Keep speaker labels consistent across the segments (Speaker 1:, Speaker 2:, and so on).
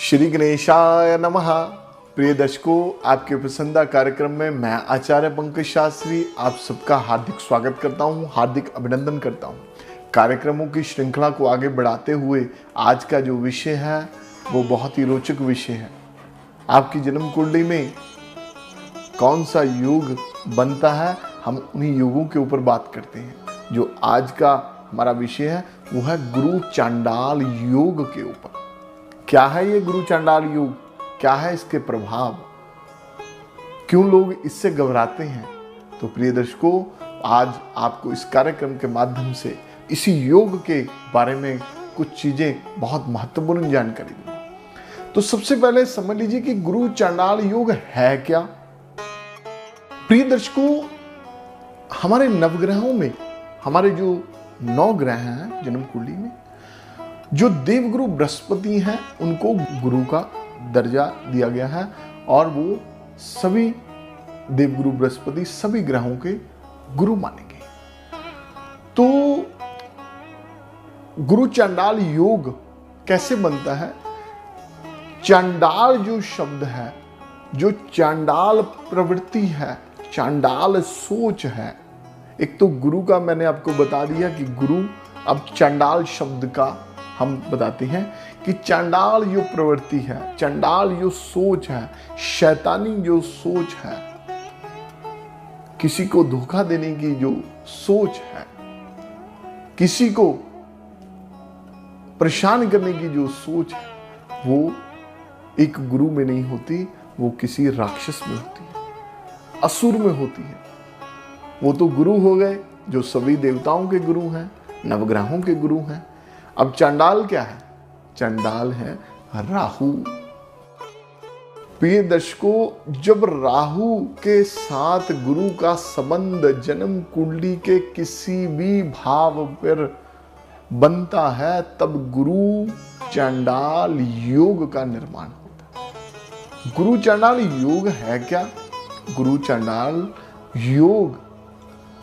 Speaker 1: श्री गणेशाय नमः। प्रिय दर्शकों, आपके पसंदीदा कार्यक्रम में मैं आचार्य पंकज शास्त्री आप सबका हार्दिक स्वागत करता हूं, हार्दिक अभिनंदन करता हूं। कार्यक्रमों की श्रृंखला को आगे बढ़ाते हुए आज का जो विषय है वो बहुत ही रोचक विषय है। आपकी जन्म कुंडली में कौन सा योग बनता है, हम उन्हीं योगों के ऊपर बात करते हैं। जो आज का हमारा विषय है वो है गुरु चांडाल योग के ऊपर। क्या है ये गुरु चांडाल योग, क्या है इसके प्रभाव, क्यों लोग इससे घबराते हैं। तो प्रिय दर्शकों, आज आपको इस कार्यक्रम के माध्यम से इसी योग के बारे में कुछ चीजें, बहुत महत्वपूर्ण जानकारी दूंगा। तो सबसे पहले समझ लीजिए कि गुरु चांडाल योग है क्या। प्रिय दर्शकों, हमारे नवग्रहों में हमारे जो 9 ग्रह हैं जन्म कुंडली में, जो देवगुरु बृहस्पति हैं उनको गुरु का दर्जा दिया गया है और वो सभी देवगुरु बृहस्पति सभी ग्रहों के गुरु माने गए। तो गुरु चांडाल योग कैसे बनता है। चांडाल जो शब्द है, जो चांडाल प्रवृत्ति है, चांडाल सोच है। एक तो गुरु का मैंने आपको बता दिया कि गुरु, अब चांडाल शब्द का हम बताते हैं कि चांडाल जो प्रवृत्ति है, चांडाल जो सोच है, शैतानी जो सोच है, किसी को धोखा देने की जो सोच है, किसी को परेशान करने की जो सोच है, वो एक गुरु में नहीं होती, वो किसी राक्षस में होती है, असुर में होती है। वो तो गुरु हो गए जो सभी देवताओं के गुरु हैं, नवग्रहों के गुरु हैं। अब चांडाल क्या है? चांडाल है राहु। प्रिय दर्शकों, जब राहु के साथ गुरु का संबंध जन्म कुंडली के किसी भी भाव पर बनता है, तब गुरु चांडाल योग का निर्माण होता है। गुरु चांडाल योग है क्या? गुरु चांडाल योग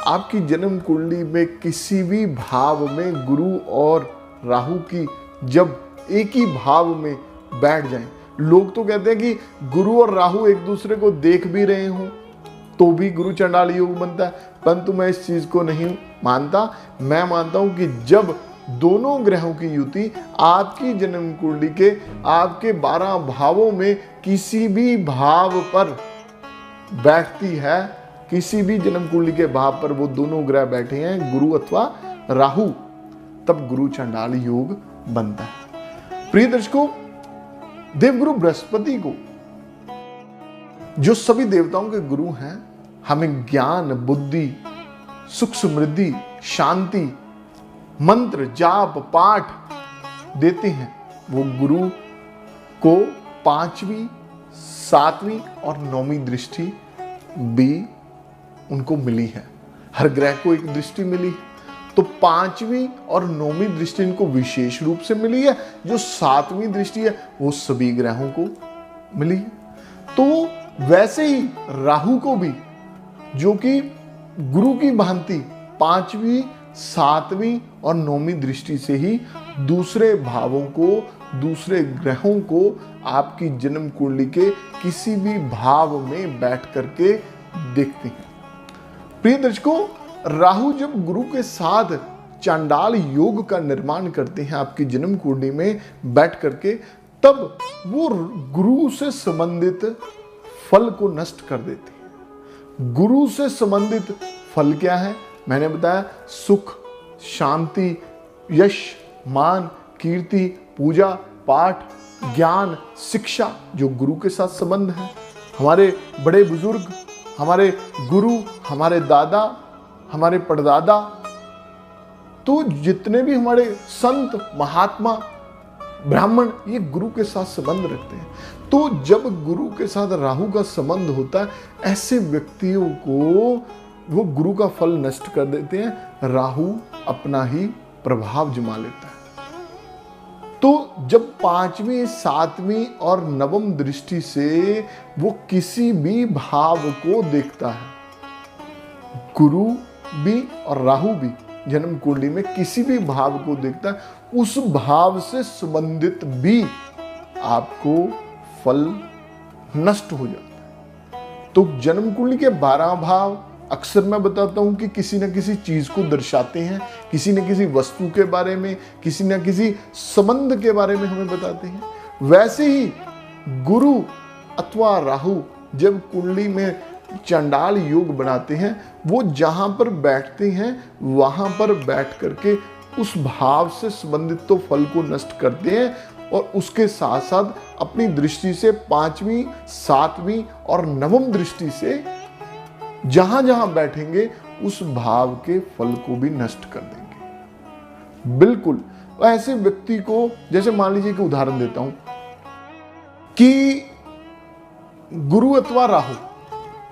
Speaker 1: आपकी जन्म कुंडली में किसी भी भाव में गुरु और राहु की जब एक ही भाव में बैठ जाएं। लोग तो कहते हैं कि गुरु और राहु एक दूसरे को देख भी रहे हों तो भी गुरु चांडाल योग बनता है, परंतु मैं इस चीज को नहीं मानता। मैं मानता हूं कि जब दोनों ग्रहों की युति आपकी जन्म कुंडली के आपके 12 भावों में किसी भी भाव पर बैठती है, किसी भी जन्म कुंडली के भाव पर वो दोनों ग्रह बैठे हैं, गुरु अथवा राहु, तब गुरु चांडाल योग बनता है। प्रिय दर्शकों, देवगुरु बृहस्पति को, जो सभी देवताओं के गुरु हैं, हमें ज्ञान, बुद्धि, सुख, समृद्धि, शांति, मंत्र, जाप, पाठ देते हैं। वो गुरु को 5वीं, 7वीं और 9वीं दृष्टि भी उनको मिली है। हर ग्रह को एक दृष्टि मिली है, तो 5वीं और 9वीं दृष्टि इनको विशेष रूप से मिली है। जो 7वीं दृष्टि है वो सभी ग्रहों को मिली है। तो वैसे ही राहु को भी, जो कि गुरु की भांति 5वीं, 7वीं और 9वीं दृष्टि से ही दूसरे भावों को, दूसरे ग्रहों को आपकी जन्म कुंडली के किसी भी भाव में बैठ करके देखते हैं। प्रिय दर्शकों, राहु जब गुरु के साथ चांडाल योग का निर्माण करते हैं आपकी जन्म कुंडली में बैठ करके, तब वो गुरु से संबंधित फल को नष्ट कर देते हैं। गुरु से संबंधित फल क्या है? मैंने बताया, सुख, शांति, यश, मान, कीर्ति, पूजा, पाठ, ज्ञान, शिक्षा, जो गुरु के साथ संबंध है। हमारे बड़े बुजुर्ग, हमारे गुरु, हमारे दादा, हमारे परदादा, तो जितने भी हमारे संत, महात्मा, ब्राह्मण, ये गुरु के साथ संबंध रखते हैं। तो जब गुरु के साथ राहु का संबंध होता है, ऐसे व्यक्तियों को वो गुरु का फल नष्ट कर देते हैं। राहु अपना ही प्रभाव जमा लेता है। तो जब 5वीं, 7वीं और 9वीं दृष्टि से वो किसी भी भाव को देखता है, गुरु भी और राहु भी जन्म कुंडली में किसी भी भाव को देखता है, उस भाव से संबंधित भी आपको फल नष्ट हो जाता है। तो जन्म कुंडली के 12 भाव अक्सर मैं बताता हूं कि किसी न किसी चीज को दर्शाते हैं, किसी न किसी वस्तु के बारे में, किसी न किसी संबंध के बारे में हमें बताते हैं। वैसे ही गुरु अथवा राहु जब कुंडली में चंडाल योग बनाते हैं, वो जहां पर बैठते हैं वहां पर बैठ करके उस भाव से संबंधित तो फल को नष्ट करते हैं और उसके साथ साथ अपनी दृष्टि से 5वीं, 7वीं और 9वीं दृष्टि से जहां जहां बैठेंगे उस भाव के फल को भी नष्ट कर देंगे। बिल्कुल ऐसे व्यक्ति को, जैसे मान लीजिए कि उदाहरण देता हूं कि गुरु अथवा राहु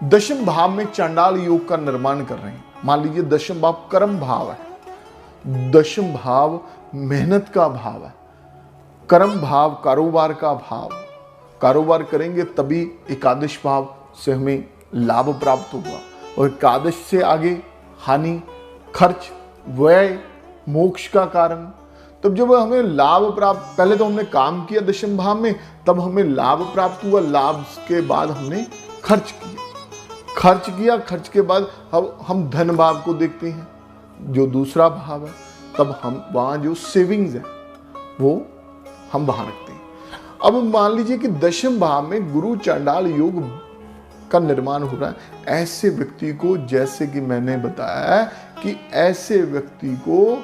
Speaker 1: दशम भाव में चांडाल योग का निर्माण कर रहे हैं। मान लीजिए दशम भाव कर्म भाव है, दशम भाव मेहनत का भाव है, कर्म भाव कारोबार का भाव, कारोबार करेंगे तभी एकादश भाव से हमें लाभ प्राप्त होगा और एकादश से आगे हानि, खर्च, व्यय, मोक्ष का कारण। तब जब हमें लाभ प्राप्त, पहले तो हमने काम किया दशम भाव में, तब हमें लाभ प्राप्त हुआ, लाभ के बाद हमने खर्च किया, खर्च के बाद हम धन भाव को देखते हैं जो दूसरा भाव है, तब हम वहां जो सेविंग्स है वो हम वहां रखते हैं। अब मान लीजिए कि दशम भाव में गुरु चांडाल योग का निर्माण हो रहा है। ऐसे व्यक्ति को, जैसे कि मैंने बताया है कि ऐसे व्यक्ति को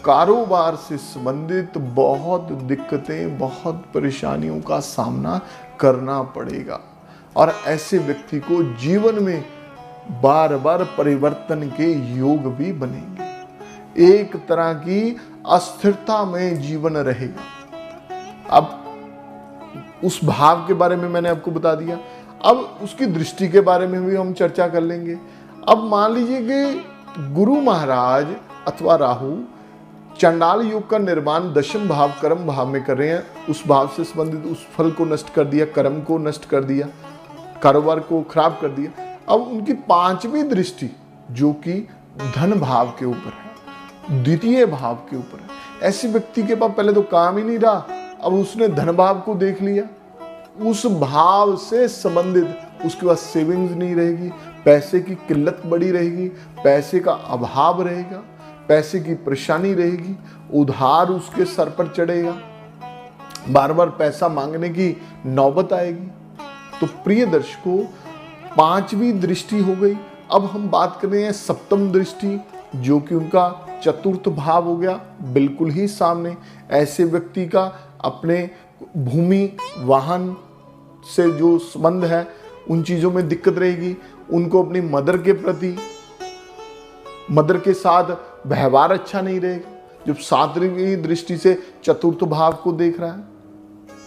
Speaker 1: कारोबार से संबंधित बहुत दिक्कतें, बहुत परेशानियों का सामना करना पड़ेगा और ऐसे व्यक्ति को जीवन में बार बार परिवर्तन के योग भी बनेंगे। एक तरह की अस्थिरता में जीवन रहेगा। अब उस भाव के बारे में मैंने आपको बता दिया, अब उसकी दृष्टि के बारे में भी हम चर्चा कर लेंगे। अब मान लीजिए कि गुरु महाराज अथवा राहु चंडाल योग का निर्माण दशम भाव कर्म भाव में कर रहे हैं, उस भाव से संबंधित उस फल को नष्ट कर दिया, कर्म को नष्ट कर दिया, कारोबार को खराब कर दिया। अब उनकी 5वीं दृष्टि जो कि धन भाव के ऊपर है, द्वितीय भाव के ऊपर है। ऐसे व्यक्ति के पास पहले तो काम ही नहीं रहा, अब उसने धन भाव को देख लिया, उस भाव से संबंधित उसके पास सेविंग्स नहीं रहेगी, पैसे की किल्लत बड़ी रहेगी, पैसे का अभाव रहेगा, पैसे की परेशानी रहेगी, उधार उसके सर पर चढ़ेगा, बार बार पैसा मांगने की नौबत आएगी। तो प्रिय दर्शकों, 5वीं दृष्टि हो गई। अब हम बात कर रहे हैं 7वीं दृष्टि, जो कि उनका चतुर्थ भाव हो गया, बिल्कुल ही सामने। ऐसे व्यक्ति का अपने भूमि वाहन से जो संबंध है उन चीजों में दिक्कत रहेगी, उनको अपनी मदर के प्रति, मदर के साथ व्यवहार अच्छा नहीं रहेगा। जब 7वीं दृष्टि से चतुर्थ भाव को देख रहा है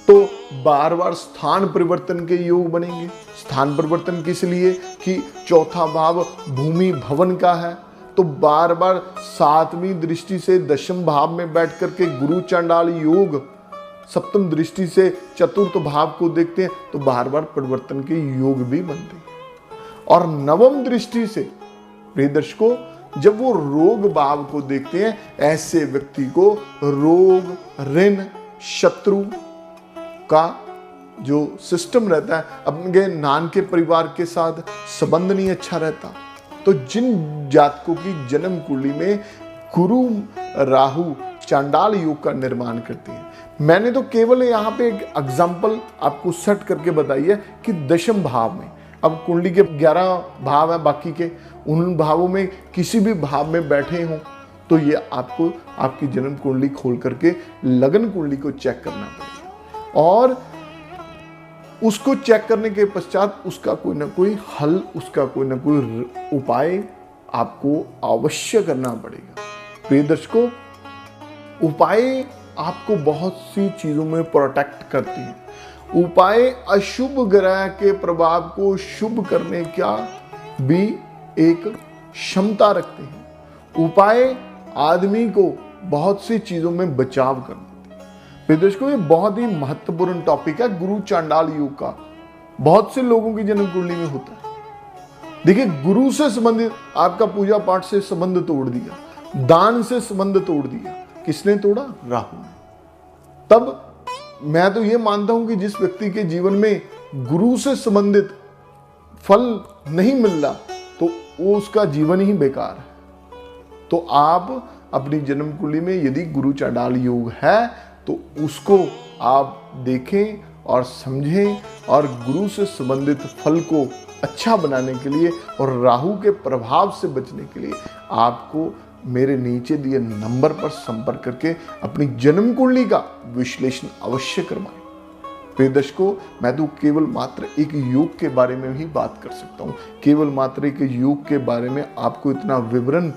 Speaker 1: तो बार बार स्थान परिवर्तन के योग बनेंगे। स्थान परिवर्तन किस लिए कि चौथा भाव भूमि भवन का है, तो बार बार 7वीं दृष्टि से दशम भाव में बैठ करके गुरु चांडाल योग 7वीं दृष्टि से चतुर्थ भाव को देखते हैं तो बार बार परिवर्तन के योग भी बनते हैं। और 9वीं दृष्टि से प्रिय दर्शकों, जब वो रोग भाव को देखते हैं, ऐसे व्यक्ति को रोग, ऋण, शत्रु का जो सिस्टम रहता है, अपने नान के परिवार के साथ संबंध नहीं अच्छा रहता। तो जिन जातकों की जन्म कुंडली में गुरु राहु चांडाल योग का निर्माण करते हैं, मैंने तो केवल यहाँ पे एक एग्जाम्पल आपको सेट करके बताई है कि दशम भाव में, अब कुंडली के 11 भाव है, बाकी के उन भावों में किसी भी भाव में बैठे हों तो ये आपको आपकी जन्म कुंडली खोल करके लगन कुंडली को चेक करना पड़ेगा और उसको चेक करने के पश्चात उसका कोई ना कोई हल, उसका कोई ना कोई उपाय आपको अवश्य करना पड़ेगा। प्रिय दर्शकों, उपाय आपको बहुत सी चीजों में प्रोटेक्ट करते हैं। उपाय अशुभ ग्रह के प्रभाव को शुभ करने का भी एक क्षमता रखते हैं। उपाय आदमी को बहुत सी चीजों में बचाव करते हैं। प्रिय दर्शकों, ये बहुत ही महत्वपूर्ण टॉपिक है गुरु चांडाल योग का। बहुत से लोगों की जन्म कुंडली में होता है। देखिए, गुरु से संबंधित आपका पूजा पाठ से संबंध तोड़ दिया, दान से संबंध तोड़ दिया, किसने तोड़ा? राहु ने। तब मैं तो ये मानता हूं कि जिस व्यक्ति के जीवन में गुरु से संबंधित फल नहीं मिल रहा तो वो उसका जीवन ही बेकार है। तो आप अपनी जन्म कुंडली में यदि गुरु चांडाल योग है तो उसको आप देखें और समझें, और गुरु से संबंधित फल को अच्छा बनाने के लिए और राहु के प्रभाव से बचने के लिए आपको मेरे नीचे दिए नंबर पर संपर्क करके अपनी जन्म कुंडली का विश्लेषण अवश्य करवाएं। प्रिय दर्शकों, मैं तो केवल मात्र एक योग के बारे में ही बात कर सकता हूँ। केवल मात्र एक योग के बारे में आपको इतना विवरण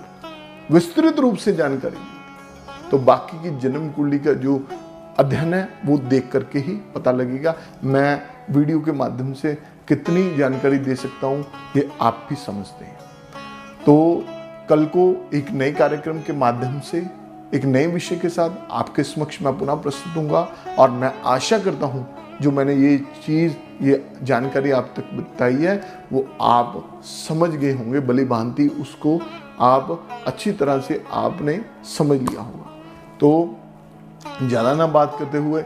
Speaker 1: विस्तृत रूप से जानकारी दी, तो बाकी की जन्म कुंडली का जो अध्ययन है वो देख करके ही पता लगेगा। मैं वीडियो के माध्यम से कितनी जानकारी दे सकता हूँ ये आप भी समझते हैं। तो कल को एक नए कार्यक्रम के माध्यम से एक नए विषय के साथ आपके समक्ष मैं पुनः प्रस्तुत होऊंगा, और मैं आशा करता हूँ जो मैंने ये जानकारी आप तक बताई है वो आप समझ गए होंगे, भली भांति उसको आप अच्छी तरह से आपने समझ लिया होगा। तो ज़्यादा ना बात करते हुए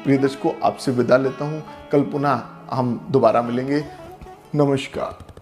Speaker 1: प्रिय दर्शकों आपसे विदा लेता हूँ। कल पुनः हम दोबारा मिलेंगे। नमस्कार।